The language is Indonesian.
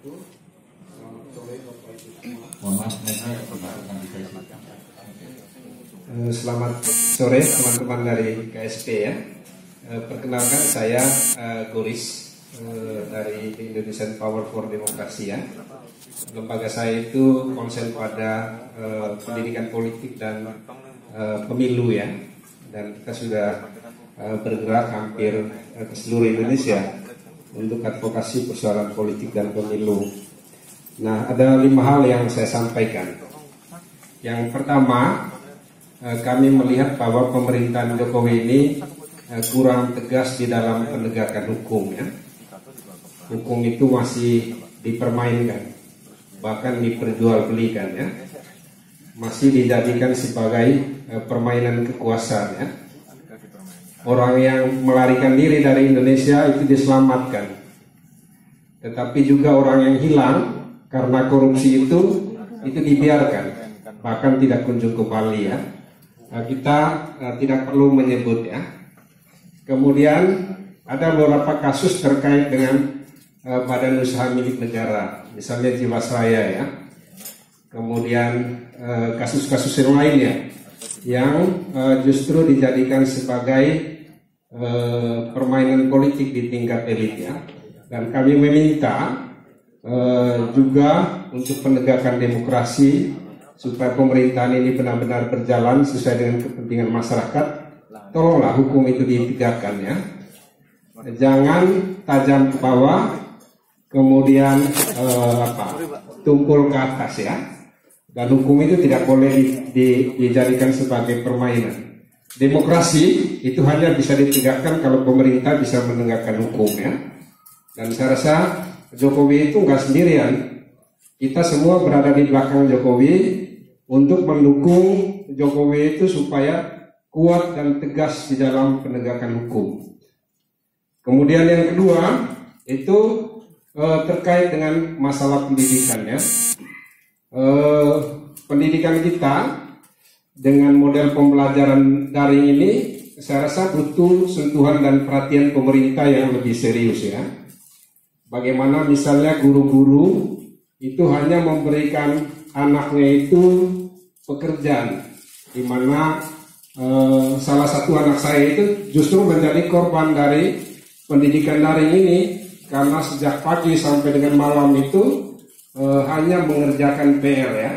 wabarakatuh. Selamat sore Bapak Ibu semua. Selamat sore teman-teman dari KSP ya. Perkenalkan saya Goris dari Indonesian Power for Democracy ya. Lembaga saya itu konsen pada pendidikan politik dan pemilu ya. Dan kita sudah bergerak hampir ke seluruh Indonesia untuk advokasi persoalan politik dan pemilu. Nah, ada 5 hal yang saya sampaikan. Yang pertama, kami melihat bahwa pemerintahan Jokowi ini kurang tegas di dalam penegakan hukum ya. Hukum itu masih dipermainkan, bahkan diperjualbelikan ya. Masih dijadikan sebagai permainan kekuasaan ya. Orang yang melarikan diri dari Indonesia itu diselamatkan, tetapi juga orang yang hilang karena korupsi itu dibiarkan, bahkan tidak kunjung kembali ya. Kita tidak perlu menyebut ya. Kemudian ada beberapa kasus terkait dengan badan usaha milik negara, misalnya Jiwasraya ya. Kemudian kasus-kasus yang lainnya yang justru dijadikan sebagai permainan politik di tingkat elit ya. Dan kami meminta juga untuk penegakan demokrasi supaya pemerintahan ini benar-benar berjalan sesuai dengan kepentingan masyarakat. Tolonglah hukum itu ditegakkan ya. Jangan tajam ke bawah kemudian tumpul ke atas ya. Dan hukum itu tidak boleh dijadikan sebagai permainan. Demokrasi itu hanya bisa ditegakkan kalau pemerintah bisa menegakkan hukum ya. Dan saya rasa Jokowi itu nggak sendirian. Kita semua berada di belakang Jokowi untuk mendukung Jokowi itu supaya kuat dan tegas di dalam penegakan hukum. Kemudian yang kedua itu terkait dengan masalah pendidikan ya. Pendidikan kita dengan model pembelajaran daring ini saya rasa butuh sentuhan dan perhatian pemerintah yang lebih serius ya. Bagaimana misalnya guru-guru itu hanya memberikan anaknya itu pekerjaan, di mana salah satu anak saya itu justru menjadi korban dari pendidikan daring ini karena sejak pagi sampai dengan malam itu hanya mengerjakan PR ya.